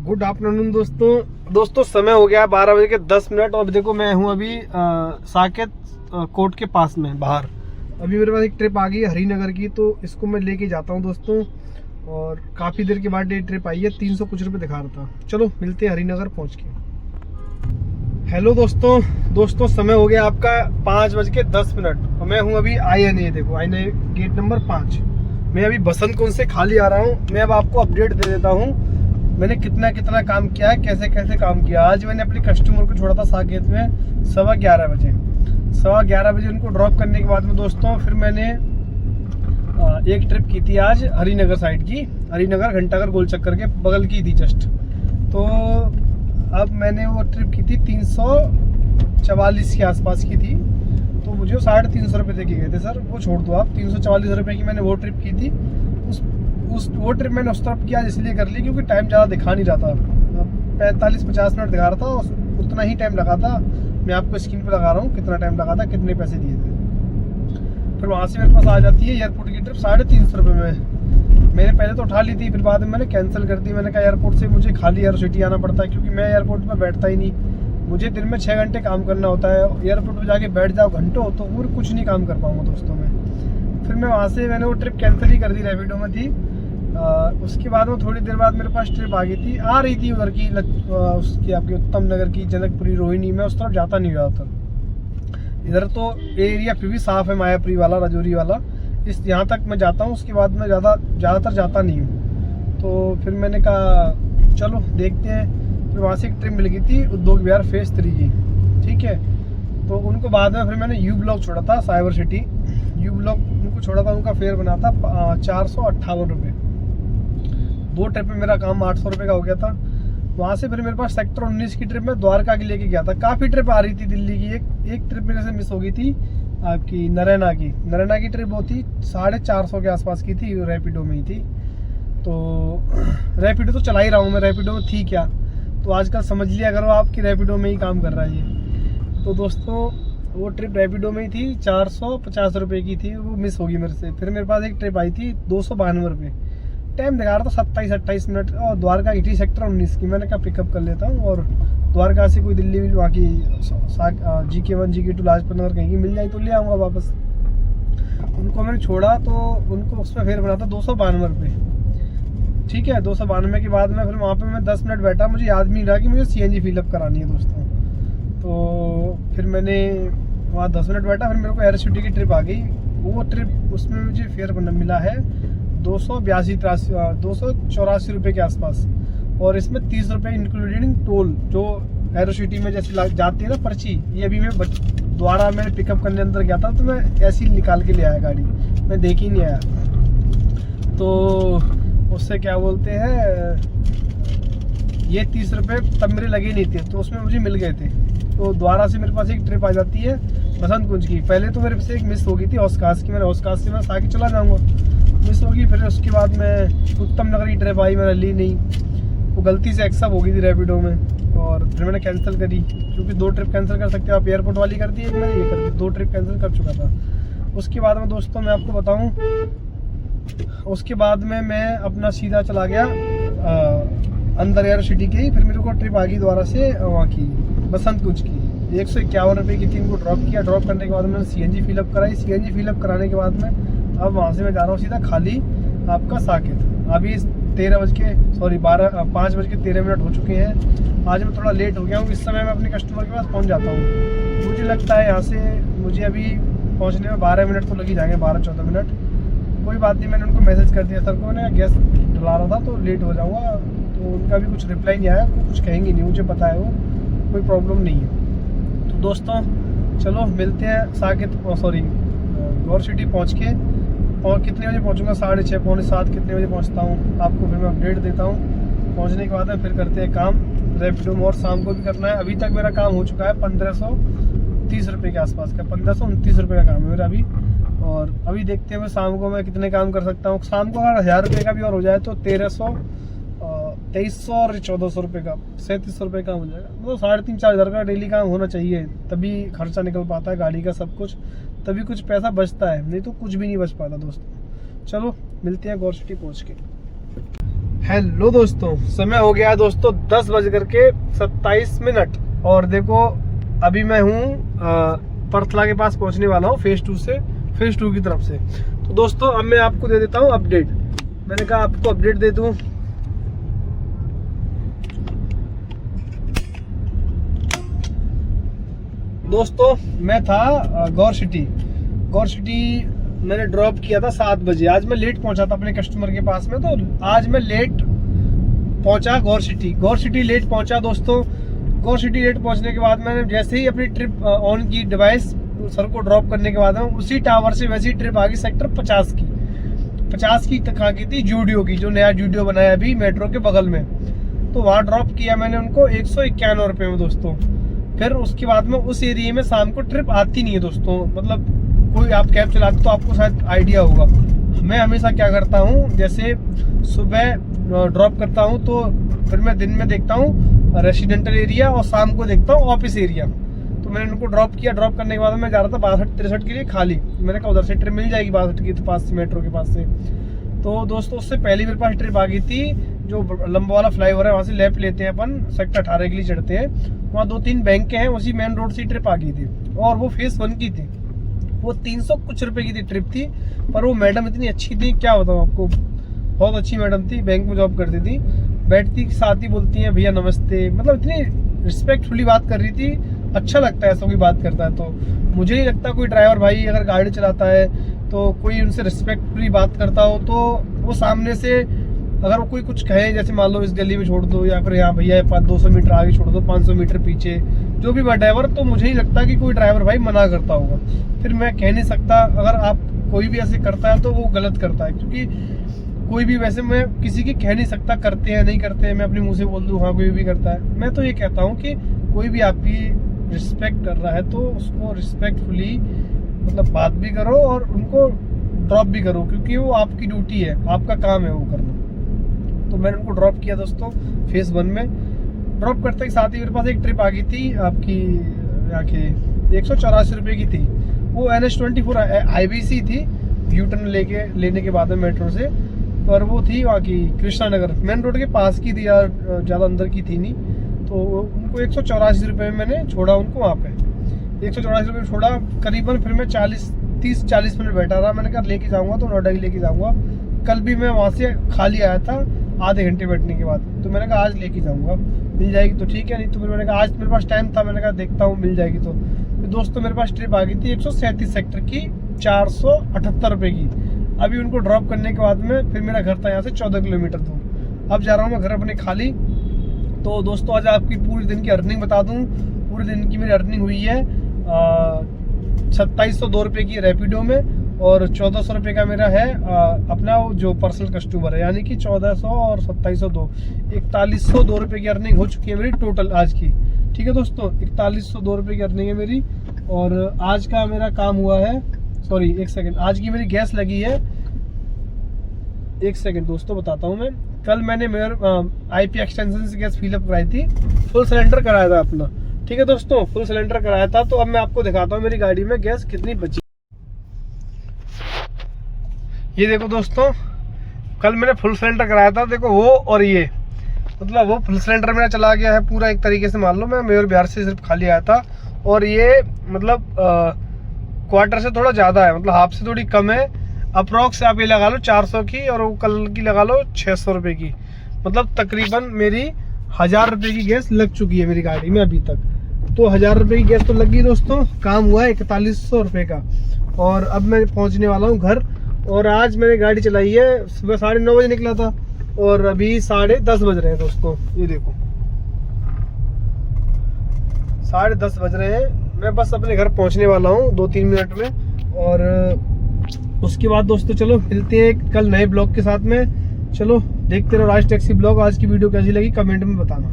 Good afternoon दोस्तों समय हो गया 12 बजे के 10 मिनट। और अभी देखो मैं हूँ अभी साकेत कोर्ट के पास में बाहर। अभी मेरे पास एक ट्रिप आ गई है हरिनगर की, तो इसको मैं लेके जाता हूँ दोस्तों। और काफ़ी देर के बाद ये ट्रिप आई है, 300 कुछ रुपये दिखा रहा था। चलो मिलते हैं हरिनगर पहुँच के। हेलो दोस्तों समय हो गया आपका 5 बज के 10 मिनट और मैं हूँ अभी INA। देखो INA गेट नंबर 5। मैं अभी बसंत कुंज से खाली आ रहा हूँ। मैं अब आपको अपडेट दे देता हूँ मैंने कितना काम किया है, कैसे काम किया। आज मैंने अपने कस्टमर को छोड़ा था साकेत में 11:15 बजे। 11:15 बजे उनको ड्रॉप करने के बाद में दोस्तों फिर मैंने एक ट्रिप की थी आज हरिनगर साइड की। हरिनगर घंटाघर गोल चक्कर के बगल की थी जस्ट। तो अब मैंने वो ट्रिप की थी 344 के आसपास की थी। तो मुझे 350 रुपये दे के गए थे सर। वो छोड़ दो आप, 344 रुपये की मैंने वो ट्रिप की थी। वो ट्रिप मैंने उस तरफ किया इसलिए कर ली क्योंकि टाइम ज़्यादा दिखा नहीं रहा था। 45-50 मिनट दिखा रहा था, उतना ही टाइम लगा था। मैं आपको स्क्रीन पे लगा रहा हूँ कितना टाइम लगा था, कितने पैसे दिए थे। फिर वहाँ से मेरे पास आ जाती है एयरपोर्ट की ट्रिप 350 रुपये में। मैंने पहले तो उठा ली थी, फिर बाद में मैंने कैंसिल कर दी। मैंने कहा एयरपोर्ट से मुझे खाली एयर सिटी आना पड़ता है क्योंकि मैं एयरपोर्ट पर बैठता ही नहीं। मुझे दिन में 6 घंटे काम करना होता है। एयरपोर्ट पर जाके बैठ जाओ घंटों तो और कुछ नहीं काम कर पाऊँगा दोस्तों में। फिर मैं वहाँ से मैंने वो ट्रिप कैंसिल ही कर दी, रैपिडो में थी। उसके बाद में थोड़ी देर बाद मेरे पास ट्रिप आ रही थी उधर की उसकी आपकी उत्तम नगर की, जनकपुरी, रोहिणी। मैं उस तरफ जाता नहीं ज़्यादातर। इधर तो एरिया फिर भी साफ़ है, मायापुरी वाला, राजौरी वाला। यहाँ तक मैं जाता हूँ, उसके बाद मैं ज़्यादातर जाता नहीं हूँ। तो फिर मैंने कहा चलो देखते हैं। फिर वहाँ से एक ट्रिप मिल गई थी उद्योग विहार फेज़ 3 की, ठीक है। तो उनको बाद में फिर मैंने यू ब्लॉक छोड़ा था, साइबर सिटी यू ब्लॉक उनको छोड़ा था। उनका फेयर बना था 458 रुपये। 2 ट्रिप में मेरा काम 800 रुपये का हो गया था। वहाँ से फिर मेरे पास सेक्टर 19 की ट्रिप में द्वारका की लेके गया था। काफ़ी ट्रिप आ रही थी दिल्ली की। एक ट्रिप मेरे से मिस हो गई थी आपकी नरैना की ट्रिप वो थी 450 के आसपास की थी, रैपिडो में ही थी। तो रैपिडो तो चला ही रहा हूँ मैं, रैपिडो में थी क्या तो आजकल समझ लिया करो आपकी रैपिडो में ही काम कर रहा है ये। तो दोस्तों वो ट्रिप रैपिडो में ही थी, 450 रुपये की थी, वो मिस होगी मेरे से। फिर मेरे पास एक ट्रिप आई थी 292 रुपये। टाइम दिखा रहा था 27-28 मिनट और द्वारका की थी सेक्टर 19 की। मैंने कहा पिकअप कर लेता हूँ और द्वारका से कोई दिल्ली बाकी GK1 GK2 लाजपत नगर कहीं की मिल जाए तो ले आऊँगा वापस। उनको मैंने छोड़ा तो उनको उसमें फेयर बना था 292 रुपये, ठीक है। 292 के बाद में फिर वहाँ पे मैं 10 मिनट बैठा। मुझे याद नहीं रहा कि मुझे CNG फिलअप करानी है दोस्तों। तो फिर मैंने वहाँ 10 मिनट बैठा। फिर मेरे को एयर सिटी की ट्रिप आ गई। वो ट्रिप उसमें मुझे फेयर मिला है 284 रुपये के आसपास। और इसमें 30 रुपये इंक्लूडिंग टोल, जो एरो सिटी में जैसे जाती है ना पर्ची। ये अभी मैं द्वारा मैंने पिकअप करने अंदर गया था तो मैं ऐसे ही निकाल के ले आया गाड़ी, मैं देख ही नहीं आया। तो उससे क्या बोलते हैं, ये 30 रुपये तब मेरे लगे नहीं थे तो उसमें मुझे मिल गए थे। तो द्वारा से मेरे पास एक ट्रिप आ जाती है बसंत कुंज की। पहले तो मेरे से एक मिस हो गई थी औस्कास की। मैंने औस्कास से मैं साके चला जाऊँगा, मिस होगी। फिर उसके बाद मैं उत्तम नगर की ट्रिप आई, मैंने ली नहीं। वो गलती से एक्सेप्ट हो गई थी रैपिडो में और फिर मैंने कैंसिल करी क्योंकि 2 ट्रिप कैंसिल कर सकते हो आप। एयरपोर्ट वाली कर दी, एक मैंने ये कर दी, 2 ट्रिप कैंसिल कर चुका था। उसके बाद में दोस्तों मैं आपको बताऊँ, उसके बाद में मैं अपना सीधा चला गया अंदर एयर सिटी की। फिर मेरे को ट्रिप आ गई द्वारा से वहाँ की बसंत कुंज की। 151 रुपये की थी। इनको ड्रॉप किया। ड्रॉप करने के बाद मैंने CNG फिलअप कराई। CNG फिलअप कराने के बाद में अब वहाँ से मैं जा रहा हूँ सीधा खाली आपका साकेत। अभी 5 बज के 13 मिनट हो चुके हैं। आज मैं थोड़ा लेट हो गया हूँ। इस समय मैं अपने कस्टमर के पास पहुँच जाता हूँ। मुझे लगता है यहाँ से मुझे अभी पहुँचने में 12 मिनट तो लग ही जाएंगे, 12-14 मिनट। कोई बात नहीं, मैंने उनको मैसेज कर दिया सर को। मैंने गैस डला रहा था तो लेट हो जाऊँगा। तो उनका भी कुछ रिप्लाई नहीं आया, कुछ कहेंगे नहीं, मुझे पता है वो कोई प्रॉब्लम नहीं है। तो दोस्तों चलो मिलते हैं साकेत गौर सिटी पहुँच के। और कितने बजे पहुँचूँगा, 6:30 पौने 7 कितने बजे पहुँचता हूँ आपको फिर मैं अपडेट देता हूँ। पहुँचने के बाद फिर करते हैं काम रैपिडो में। और शाम को भी करना है। अभी तक मेरा काम हो चुका है 1530 रुपये के आसपास का, 1529 रुपये का काम है मेरा अभी। और अभी देखते हैं शाम को मैं कितने काम कर सकता हूँ। शाम को अगर 1000 रुपये का भी और हो जाए तो 2300 और 1400 रुपये का 3700 रुपये काम हो जाएगा। मतलब 3,500-4 हज़ार का डेली काम होना चाहिए, तभी खर्चा निकल पाता है गाड़ी का, सब कुछ, तभी कुछ पैसा बचता है, नहीं तो कुछ भी नहीं बच पाता दोस्तों। चलो मिलते हैं गौर सिटी पहुँच के। हेलो दोस्तों, समय हो गया है दोस्तों 10:27 और देखो अभी मैं हूँ परथला के पास पहुँचने वाला हूँ फेज 2 की तरफ से। तो दोस्तों अब मैं आपको दे देता हूँ अपडेट। मैंने कहा आपको अपडेट दे दूँ। दोस्तों मैं था गौर सिटी मैंने ड्रॉप किया था 7 बजे। आज मैं लेट पहुंचा था अपने कस्टमर के पास में, तो आज मैं लेट पहुंचा गौर सिटी लेट पहुंचा दोस्तों। गौर सिटी लेट पहुंचने के बाद मैंने जैसे ही अपनी ट्रिप ऑन की डिवाइस सर को ड्रॉप करने के बाद उसी टावर से वैसी ट्रिप आ गई सेक्टर 50 की कहाँ की थी, जूडियो की, जो नया जूडियो बनाया अभी मेट्रो के बगल में। तो वहाँ ड्रॉप किया मैंने उनको 191 रुपये में दोस्तों। फिर उसके बाद में उस एरिया में शाम को ट्रिप आती नहीं है दोस्तों। मतलब कोई आप कैब चलाते तो आपको शायद आइडिया होगा। मैं हमेशा क्या करता हूँ, जैसे सुबह ड्रॉप करता हूँ तो फिर मैं दिन में देखता हूँ रेसिडेंटल एरिया और शाम को देखता हूँ ऑफिस एरिया। तो मैंने उनको ड्रॉप किया। ड्रॉप करने के बाद मैं जा रहा था 62-63 के लिए खाली। मैंने कहा उधर से ट्रिप मिल जाएगी 62 के पास से, मेट्रो के पास से। तो दोस्तों उससे पहले मेरे पास ट्रिप आ गई थी, जो लंबा वाला फ्लाईओवर है वहाँ से लेफ्ट लेते हैं अपन, सेक्टर 18 के लिए चढ़ते हैं। वहाँ 2-3 बैंक हैं, उसी मेन रोड से ट्रिप आ गई थी और वो फेज 1 की थी। वो 300 कुछ रुपए की थी ट्रिप थी, पर वो मैडम इतनी अच्छी थी, क्या बताऊँ आपको, बहुत अच्छी मैडम थी। बैंक में जॉब करती थी, बैठती साथ ही बोलती हैं भैया नमस्ते, मतलब इतनी रिस्पेक्टफुली बात कर रही थी। अच्छा लगता है ऐसा कोई बात करता है। तो मुझे नहीं लगता कोई ड्राइवर भाई अगर गाड़ी चलाता है तो कोई उनसे रिस्पेक्टफुली बात करता हो, तो वो सामने से अगर वो कोई कुछ कहे, जैसे मान लो इस गली में छोड़ दो या फिर यहाँ भैया 200 मीटर आगे छोड़ दो, 500 मीटर पीछे, जो भी ड्राइवर, तो मुझे नहीं लगता कि कोई ड्राइवर भाई मना करता होगा। फिर मैं कह नहीं सकता, अगर आप कोई भी ऐसे करता है तो वो गलत करता है, क्योंकि कोई भी, वैसे मैं किसी की कह नहीं सकता करते हैं नहीं करते हैं, मैं अपने मुँह से बोल दूँ हाँ कोई भी करता है। मैं तो ये कहता हूँ कि कोई भी आपकी रिस्पेक्ट कर रहा है तो उसको रिस्पेक्टफुली मतलब बात भी करो और उनको ड्रॉप भी करो, क्योंकि वो आपकी ड्यूटी है, आपका काम है वो करना। तो मैंने उनको ड्रॉप किया दोस्तों फेज 1 में। ड्रॉप करते के साथ ही मेरे पास एक ट्रिप आ गई थी आपकी यहाँ के 184 रुपये की थी। वो NH24 IBC थी, यूटर्न लेने के बाद में मेट्रो से, पर वो थी वहाँ की कृष्णा नगर मेन रोड के पास की थी यार, ज़्यादा अंदर की थी नहीं। तो उनको 184 रुपये में मैंने छोड़ा उनको वहाँ पे। 184 रुपये छोड़ा करीबन। फिर मैं 30-40 मिनट बैठा रहा। मैंने कहा लेके जाऊँगा तो नोएडा ही लेके जाऊँगा। कल भी मैं वहाँ से खाली आया था आधे घंटे बैठने के बाद, तो मैंने कहा आज लेके जाऊँगा, मिल जाएगी तो ठीक है, नहीं तो फिर मैंने कहा आज मेरे पास टाइम था, मैंने कहा देखता हूँ मिल जाएगी। तो दोस्तों मेरे पास ट्रिप आ गई थी 137 सेक्टर की 478 रुपये की। अभी उनको ड्रॉप करने के बाद में फिर मेरा घर था यहाँ से 14 किलोमीटर दूर। अब जा रहा हूँ मैं घर अपने खाली। तो दोस्तों आज आपकी पूरे दिन की अर्निंग बता दूँ। पूरे दिन की मेरी अर्निंग हुई है 2702 रुपये की रैपिडो में, और 1400 रुपये का मेरा है अपना जो पर्सनल कस्टमर है, यानी कि 1400 और 2702, 4102 रुपये की अर्निंग हो चुकी है मेरी टोटल आज की। ठीक है दोस्तों, 4102 रुपये की अर्निंग है मेरी। और आज का मेरा काम हुआ है, सॉरी 1 सेकंड, आज की मेरी गैस लगी है, 1 सेकंड दोस्तों बताता हूँ मैं। कल मैंने मेरे IP एक्सटेंशन से गैस फिलअप कराई थी, फुल सिलेंडर कराया था अपना। ठीक है दोस्तों, फुल सिलेंडर कराया था। तो अब मैं आपको दिखाता हूँ मेरी गाड़ी में गैस कितनी बची। ये देखो दोस्तों, कल मैंने फुल सिलेंडर कराया था, देखो वो और ये, मतलब वो फुल सिलेंडर मेरा चला गया है पूरा एक तरीके से। मान लो मैं मेयर बिहार से सिर्फ खाली आया था, और ये मतलब क्वार्टर से थोड़ा ज़्यादा है, मतलब हाफ से थोड़ी कम है। अप्रॉक्स आप ये लगा लो 400 की, और वो कल की लगा लो 600 रुपये की, मतलब तकरीबन मेरी 1000 रुपये की गैस लग चुकी है मेरी गाड़ी में अभी तक। तो 1000 रुपये की गैस तो लगी दोस्तों। काम हुआ है 4100 रुपये का। और अब मैं पहुंचने वाला हूं घर। और आज मैंने गाड़ी चलाई है, सुबह 9:30 बजे निकला था और अभी 10:30 बज रहे हैं दोस्तों। ये देखो 10:30 बज रहे हैं। मैं बस अपने घर पहुंचने वाला हूं 2-3 मिनट में। और उसके बाद दोस्तों चलो मिलते हैं कल नए ब्लॉग के साथ में। चलो देखते रहो राज टैक्सी ब्लॉग। आज की वीडियो कैसी लगी कमेंट में बताना।